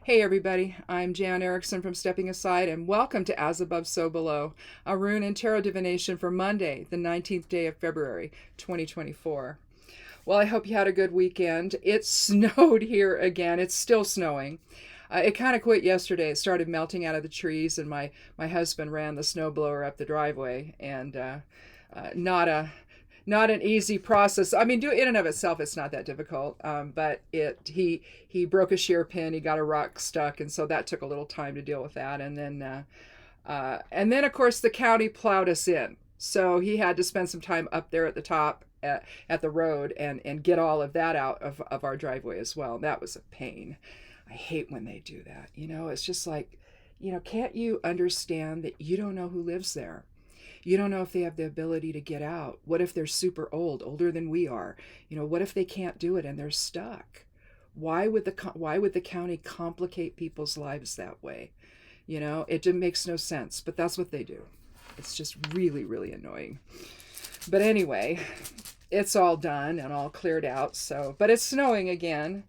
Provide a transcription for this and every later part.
Hey everybody, I'm Jan Erickson from Stepping Aside, and welcome to As Above, So Below, a rune and tarot divination for Monday, the 19th day of February, 2024. Well, I hope you had a good weekend. It snowed here again. It's still snowing. It kind of quit yesterday. It started melting out of the trees, and my husband ran the snowblower up the driveway, and not an easy process. I mean, do in and of itself, it's not that difficult. But he broke a shear pin. He got a rock stuck, and so that took a little time to deal with that. And then of course the county plowed us in, so he had to spend some time up there at the top at the road and get all of that out of our driveway as well. That was a pain. I hate when they do that. It's just like, can't you understand that you don't know who lives there? You don't know if they have the ability to get out. What if they're super old, older than we are? What if they can't do it and they're stuck? Why would the county complicate people's lives that way? It just makes no sense, but that's what they do. It's just really, really annoying. But anyway, it's all done and all cleared out. But it's snowing again.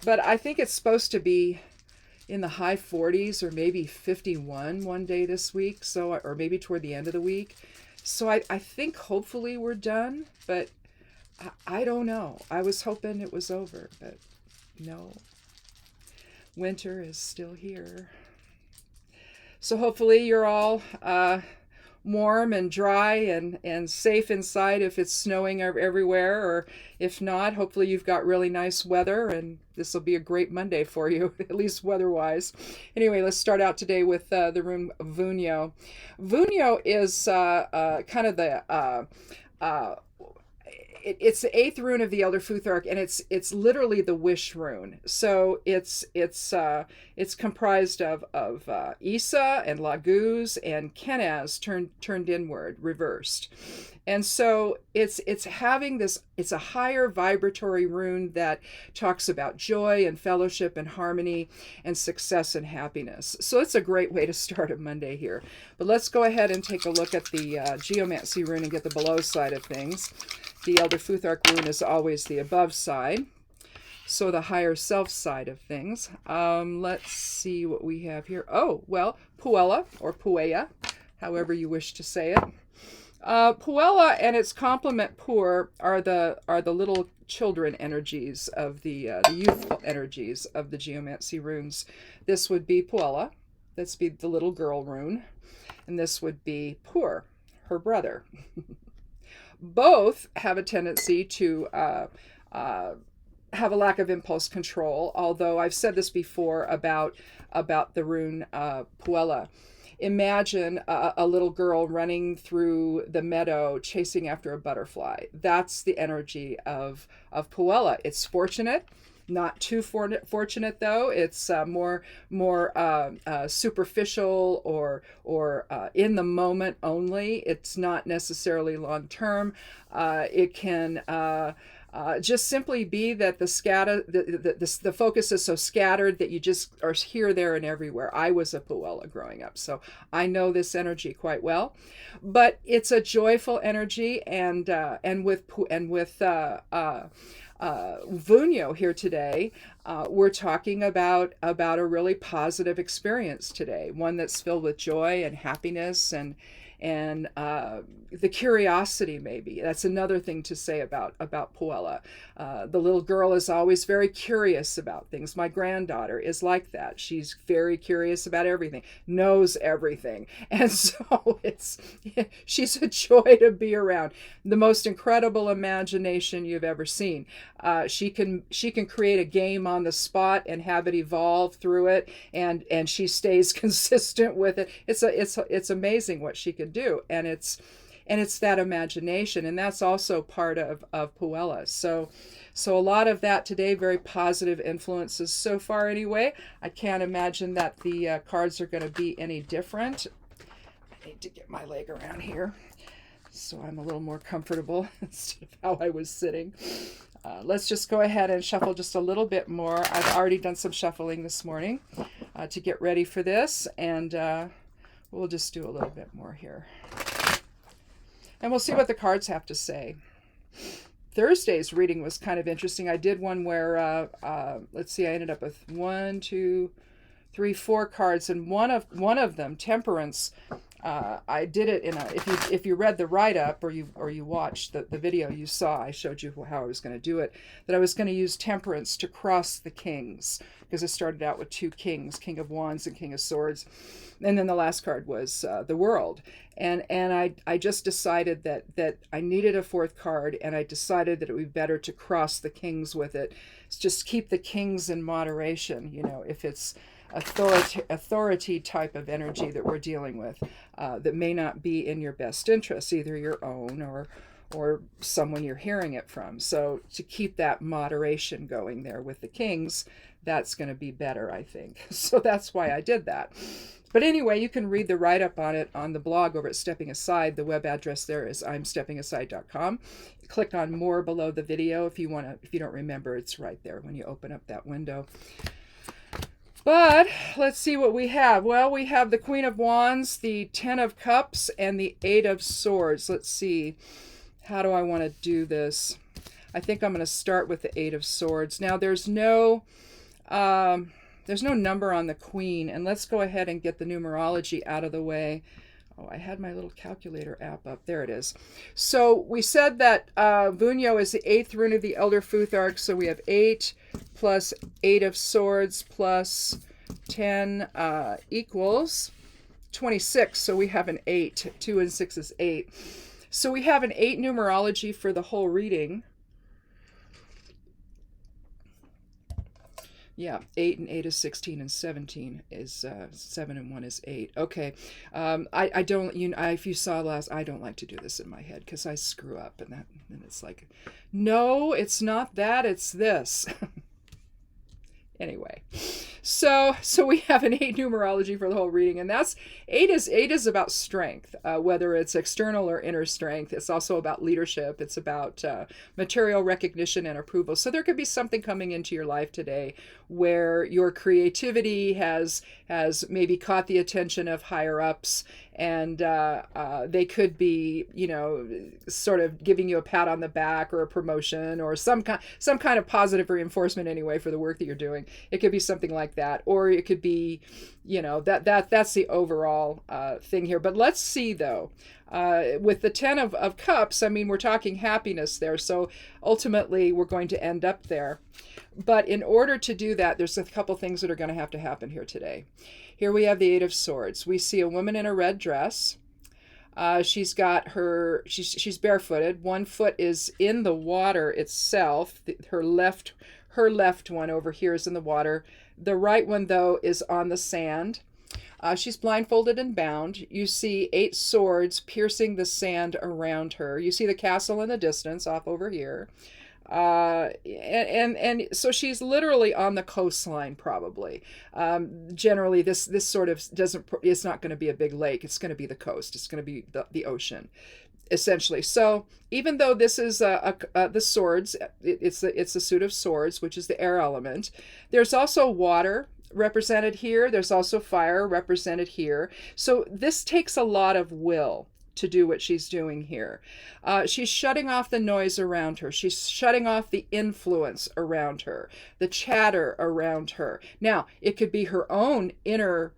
But I think it's supposed to be in the high 40s or maybe 51 one day this week, or maybe toward the end of the week. So I think hopefully we're done, but I don't know. I was hoping it was over, but no. Winter is still here. So hopefully you're all warm and dry and safe inside if it's snowing everywhere, or if not, hopefully you've got really nice weather and this will be a great Monday for you, at least weather-wise. Anyway, let's start out today with the rune Vunyo. Vunyo is kind of it's the eighth rune of the Elder Futhark, and it's literally the wish rune. So it's comprised of Isa and Laguz and Kenaz turned inward, reversed. And so it's having this. It's a higher vibratory rune that talks about joy and fellowship and harmony and success and happiness. So it's a great way to start a Monday here. But let's go ahead and take a look at the Geomancy rune and get the below side of things. The Elder Futhark rune is always the above side, so the higher self side of things. Let's see what we have here. Oh, well, Puella, or Puella, however you wish to say it. Puella and its complement Pur are the little children energies of the youthful energies of the Geomancy runes. This would be Puella. That's be the little girl rune, and this would be Pur, her brother. Both have a tendency to have a lack of impulse control, although I've said this before about the rune Puella. Imagine a little girl running through the meadow chasing after a butterfly. That's the energy of Puella. It's fortunate. Not too fortunate though. It's more superficial or in the moment only. It's not necessarily long term. It can just simply be that the focus is so scattered that you just are here, there, and everywhere. I was a Puella growing up, so I know this energy quite well. But it's a joyful energy, and with Vunyo here today, we're talking about a really positive experience today, one that's filled with joy and happiness and the curiosity, maybe. That's another thing to say about Puella. The little girl is always very curious about things. My granddaughter is like that. She's very curious about everything, knows everything. And so she's a joy to be around. The most incredible imagination you've ever seen. She can create a game on the spot and have it evolve through it, and she stays consistent with it. It's amazing what she can do, and it's that imagination, and that's also part of Puella. So a lot of that today, very positive influences so far anyway. I can't imagine that the cards are going to be any different. I need to get my leg around here so I'm a little more comfortable instead of how I was sitting. Let's just go ahead and shuffle just a little bit more. I've already done some shuffling this morning to get ready for this, and we'll just do a little bit more here. And we'll see what the cards have to say. Thursday's reading was kind of interesting. I did one where, let's see, I ended up with 1, 2, 3, 4 cards, and one of them, Temperance. I did it in a. If you read the write up or you watched the video, you saw I showed you how I was going to do it. That I was going to use Temperance to cross the kings, because I started out with 2 kings, King of Wands and King of Swords, and then the last card was the World. And I just decided that I needed a 4th card, and I decided that it would be better to cross the kings with it. Just keep the kings in moderation. You know, if it's authority type of energy that we're dealing with, that may not be in your best interest, either your own or someone you're hearing it from. So to keep that moderation going there with the kings, that's going to be better, I think. So that's why I did that. But anyway, you can read the write-up on it on the blog over at Stepping Aside. The web address there is imsteppingaside.com. Click on more below the video if you don't remember, it's right there when you open up that window. But let's see what we have. Well, we have the Queen of Wands, the 10 of Cups, and the 8 of Swords. Let's see. How do I want to do this? I think I'm going to start with the 8 of Swords. Now, there's no number on the Queen, and let's go ahead and get the numerology out of the way. Oh, I had my little calculator app up. There it is. So we said that Vunyo is the 8th rune of the Elder Futhark. So we have 8 plus 8 of Swords plus 10 equals 26. So we have an 8. 2 and 6 is 8. So we have an 8 numerology for the whole reading. Yeah, 8 and 8 is 16, and 17 is 7 and 1 is 8. Okay, I don't, if you saw last, I don't like to do this in my head because I screw up, and it's like, no, it's not that, it's this. Anyway, so we have an 8 numerology for the whole reading, and that's 8 is about strength, whether it's external or inner strength. It's also about leadership. It's about material recognition and approval. So there could be something coming into your life today where your creativity has maybe caught the attention of higher ups, and they could be, sort of giving you a pat on the back or a promotion or some kind of positive reinforcement anyway for the work that you're doing. It could be something like that, or it could be, that's the overall thing here. But let's see though, with the 10 of Cups, I mean, we're talking happiness there. So ultimately we're going to end up there. But in order to do that, there's a couple things that are going to have to happen here today. Here we have the 8 of Swords. We see a woman in a red dress. She's got she's barefooted. One foot is in the water itself. Her left one over here is in the water. The right one, though, is on the sand. She's blindfolded and bound. You see 8 swords piercing the sand around her. You see the castle in the distance off over here. And so she's literally on the coastline, probably. Generally, this sort of it's not going to be a big lake. It's going to be the coast. It's going to be the ocean, essentially. So even though this is the swords, it's a suit of swords, which is the air element. There's also water represented here. There's also fire represented here. So this takes a lot of will to do what she's doing here. She's shutting off the noise around her. She's shutting off the influence around her, the chatter around her. Now, it could be her own inner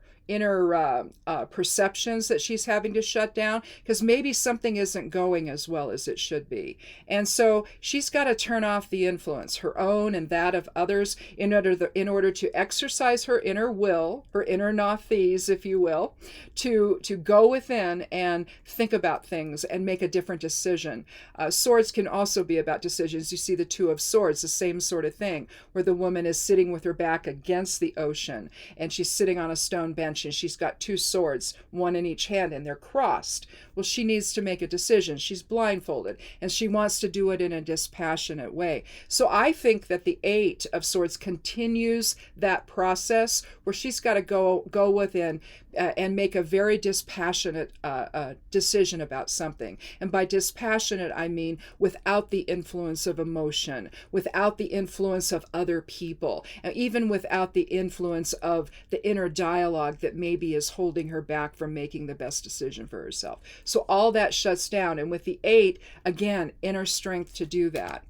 perceptions that she's having to shut down, because maybe something isn't going as well as it should be. And so she's got to turn off the influence, her own and that of others, in order to exercise her inner will, her inner nathes, if you will, to go within and think about things and make a different decision. Swords can also be about decisions. You see the 2 of Swords, the same sort of thing, where the woman is sitting with her back against the ocean, and she's sitting on a stone bench, and she's got 2 swords, one in each hand, and they're crossed. Well, she needs to make a decision. She's blindfolded, and she wants to do it in a dispassionate way. So I think that the 8 of Swords continues that process where she's got to go within and make a very dispassionate decision about something. And by dispassionate, I mean without the influence of emotion, without the influence of other people, and even without the influence of the inner dialogue that maybe is holding her back from making the best decision for herself. So all that shuts down. And with the 8, again, inner strength to do that.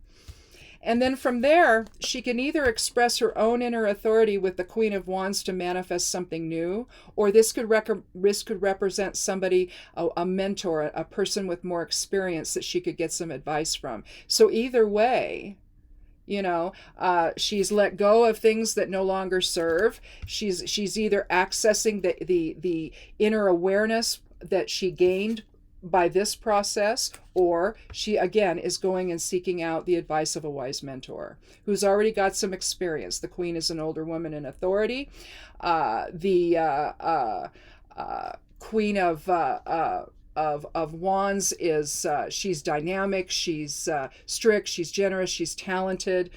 And then from there, she can either express her own inner authority with the Queen of Wands to manifest something new, or this could represent somebody, a mentor, a person with more experience that she could get some advice from. So either way, she's let go of things that no longer serve. She's either accessing the inner awareness that she gained by this process, or she again is going and seeking out the advice of a wise mentor who's already got some experience. The Queen is an older woman in authority. The Queen of Wands is she's dynamic, she's strict, she's generous, she's talented.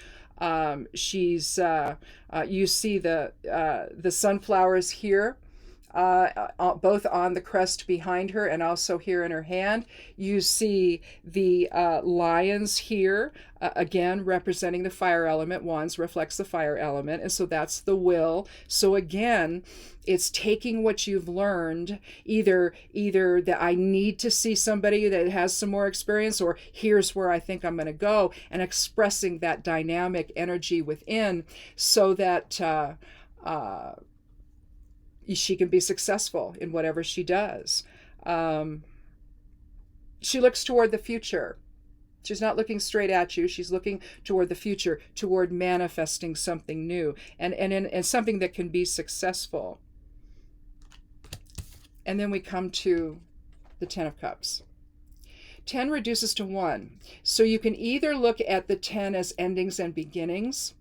She's you see the sunflowers here, both on the crest behind her and also here in her hand. You see the lions here, again representing the fire element. Wands reflects the fire element, and so that's the will. So again, it's taking what you've learned, either that I need to see somebody that has some more experience, or here's where I think I'm going to go, and expressing that dynamic energy within so that she can be successful in whatever she does. She looks toward the future. She's not looking straight at you. She's looking toward the future, toward manifesting something new and something that can be successful. And then we come to the Ten of Cups. 10 reduces to 1. So you can either look at the 10 as endings and beginnings.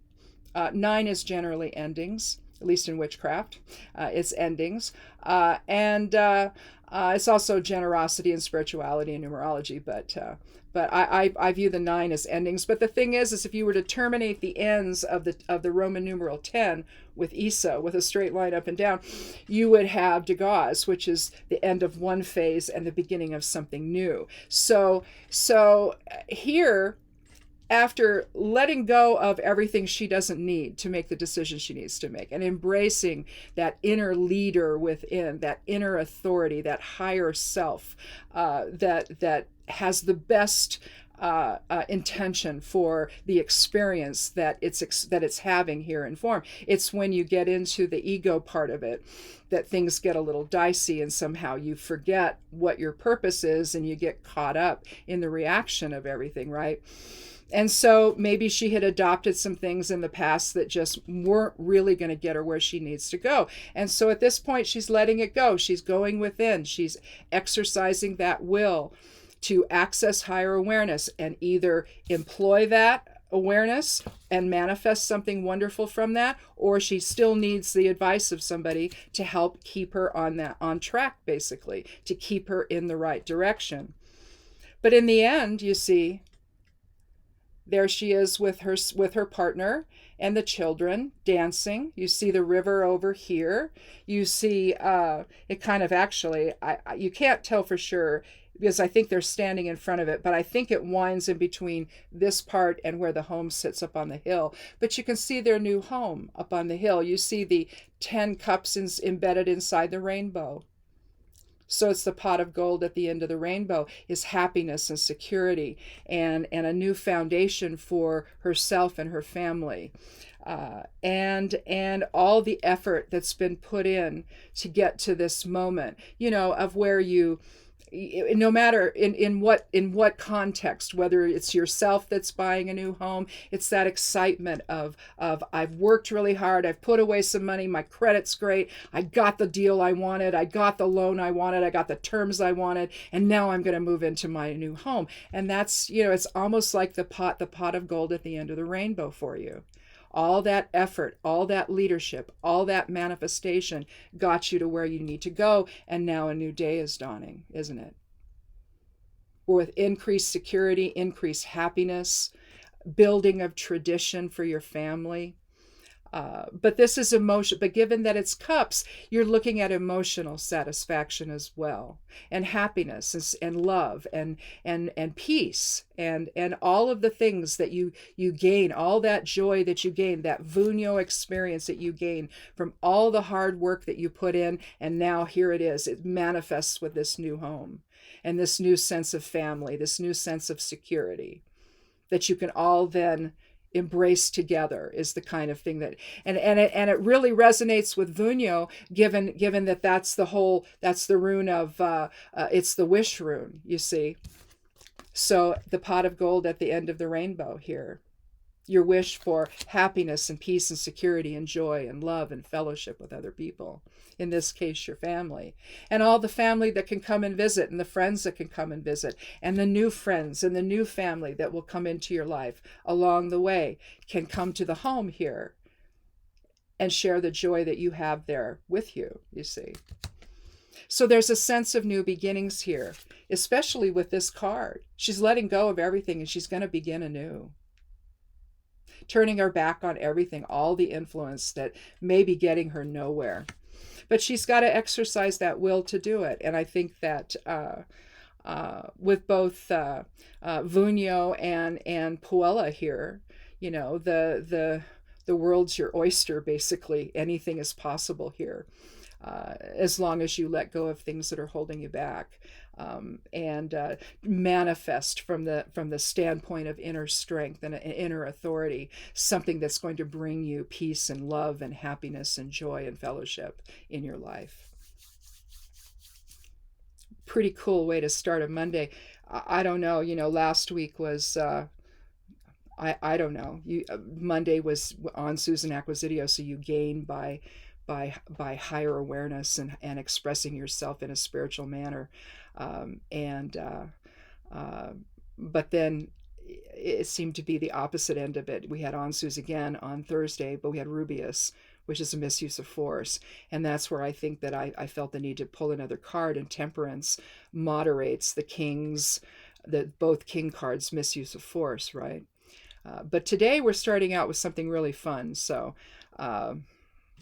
9 is generally endings, at least in witchcraft. It's endings. And it's also generosity and spirituality and numerology, but I view the 9 as endings. But the thing is if you were to terminate the ends of the Roman numeral 10 with Isa, with a straight line up and down, you would have Dagaz, which is the end of one phase and the beginning of something new. So here, after letting go of everything she doesn't need to make the decision she needs to make, and embracing that inner leader within, that inner authority, that higher self that has the best intention for the experience that it's having here in form. It's when you get into the ego part of it that things get a little dicey, and somehow you forget what your purpose is and you get caught up in the reaction of everything, right? And so maybe she had adopted some things in the past that just weren't really going to get her where she needs to go. And so at this point, she's letting it go. She's going within. She's exercising that will to access higher awareness and either employ that awareness and manifest something wonderful from that, or she still needs the advice of somebody to help keep her on track, basically, to keep her in the right direction. But in the end, you see, there she is with her partner and the children dancing. You see the river over here. You see it kind of actually, you can't tell for sure because I think they're standing in front of it, but I think it winds in between this part and where the home sits up on the hill. But you can see their new home up on the hill. You see the 10 cups embedded inside the rainbow. So it's the pot of gold at the end of the rainbow is happiness and security and a new foundation for herself and her family. And all the effort that's been put in to get to this moment, of where you, no matter in what context, whether it's yourself that's buying a new home, it's that excitement of I've worked really hard, I've put away some money, my credit's great, I got the deal I wanted, I got the loan I wanted, I got the terms I wanted, and now I'm going to move into my new home. And that's, it's almost like the pot of gold at the end of the rainbow for you. All that effort, all that leadership, all that manifestation got you to where you need to go. And now a new day is dawning, isn't it? With increased security, increased happiness, building of tradition for your family. But this is emotion. But given that it's cups, you're looking at emotional satisfaction as well, and happiness and love and peace and all of the things that you gain, all that joy that you gain, that vunio experience that you gain from all the hard work that you put in. And now here it is. It manifests with this new home and this new sense of family, this new sense of security that you can all then embrace together is the kind of thing that, and it really resonates with Vunyo, given that that's the rune of it's the wish rune, you see. So the pot of gold at the end of the rainbow here, your wish for happiness and peace and security and joy and love and fellowship with other people, in this case your family, and all the family that can come and visit, and the friends that can come and visit, and the new friends and the new family that will come into your life along the way can come to the home here and share the joy that you have there with you, you see. So there's a sense of new beginnings here, especially with this card. She's letting go of everything and she's going to begin anew. Turning her back on everything, all the influence that may be getting her nowhere. But she's got to exercise that will to do it. And I think that with both Vunyo and Puella here, you know, the world's your oyster, basically. Anything is possible here. As long as you let go of things that are holding you back, and manifest from the standpoint of inner strength and inner authority, something that's going to bring you peace and love and happiness and joy and fellowship in your life. Pretty cool way to start a Monday. I don't know, you know, last week was I don't know. Monday was on Susan Acquisidio, so you gain by higher awareness and expressing yourself in a spiritual manner. But then it seemed to be the opposite end of it. We had Ansus again on Thursday, but we had Rubius, which is a misuse of force. And that's where I think that I felt the need to pull another card, and Temperance moderates the kings, both king cards' misuse of force, right? But today we're starting out with something really fun. So,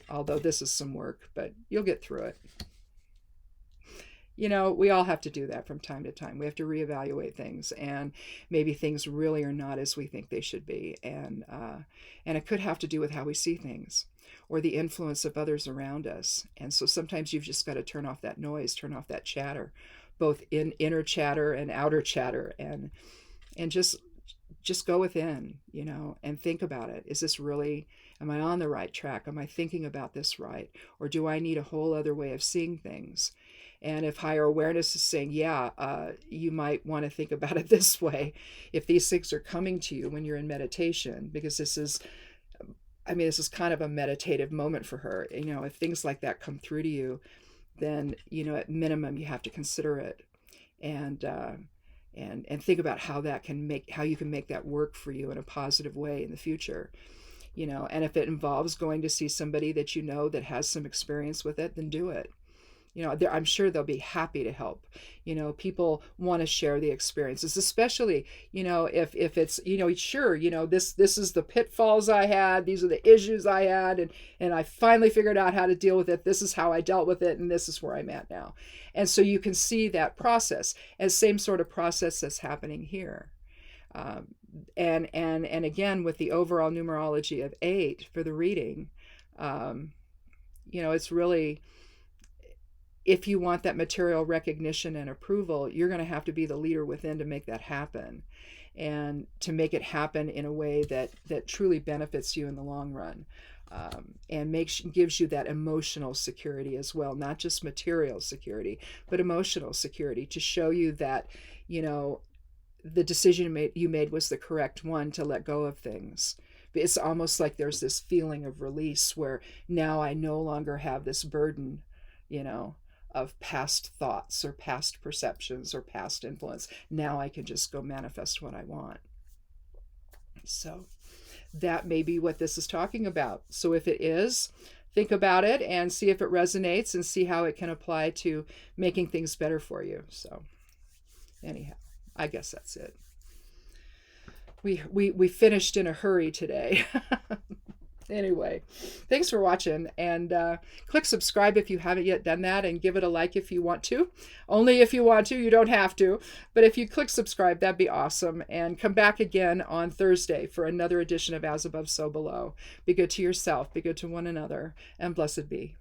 although this is some work, but you'll get through it. You know, we all have to do that from time to time. We have to reevaluate things, and maybe things really are not as we think they should be. And it could have to do with how we see things or the influence of others around us. And so sometimes you've just got to turn off that noise, turn off that chatter, both in inner chatter and outer chatter, and just go within, you know, and think about it. Is this really, am I on the right track? Am I thinking about this right? Or do I need a whole other way of seeing things? And if higher awareness is saying, yeah, you might want to think about it this way, if these things are coming to you when you're in meditation, because this is kind of a meditative moment for her. You know, if things like that come through to you, then, you know, at minimum, you have to consider it and think about how you can make that work for you in a positive way in the future. You know, and if it involves going to see somebody that you know that has some experience with it, then do it. You know, I'm sure they'll be happy to help. You know, people want to share the experiences, especially, you know, if it's, you know, sure, you know, this is the pitfalls I had, these are the issues I had, and I finally figured out how to deal with it. This is how I dealt with it, and this is where I'm at now. And so you can see that process as same sort of process that's happening here. And again, with the overall numerology of 8 for the reading, you know, it's really, if you want that material recognition and approval, you're going to have to be the leader within to make that happen, and to make it happen in a way that truly benefits you in the long run, and gives you that emotional security as well, not just material security, but emotional security, to show you that, you know, the decision you made was the correct one to let go of things. It's almost like there's this feeling of release where now I no longer have this burden, you know, of past thoughts or past perceptions or past influence. Now I can just go manifest what I want. So that may be what this is talking about. So if it is, think about it and see if it resonates, and see how it can apply to making things better for you. So anyhow, I guess that's it. We finished in a hurry today. Anyway, thanks for watching, and click subscribe if you haven't yet done that, and give it a like if you want to. Only if you want to, you don't have to. But if you click subscribe, that'd be awesome. And come back again on Thursday for another edition of As Above, So Below. Be good to yourself, be good to one another, and blessed be.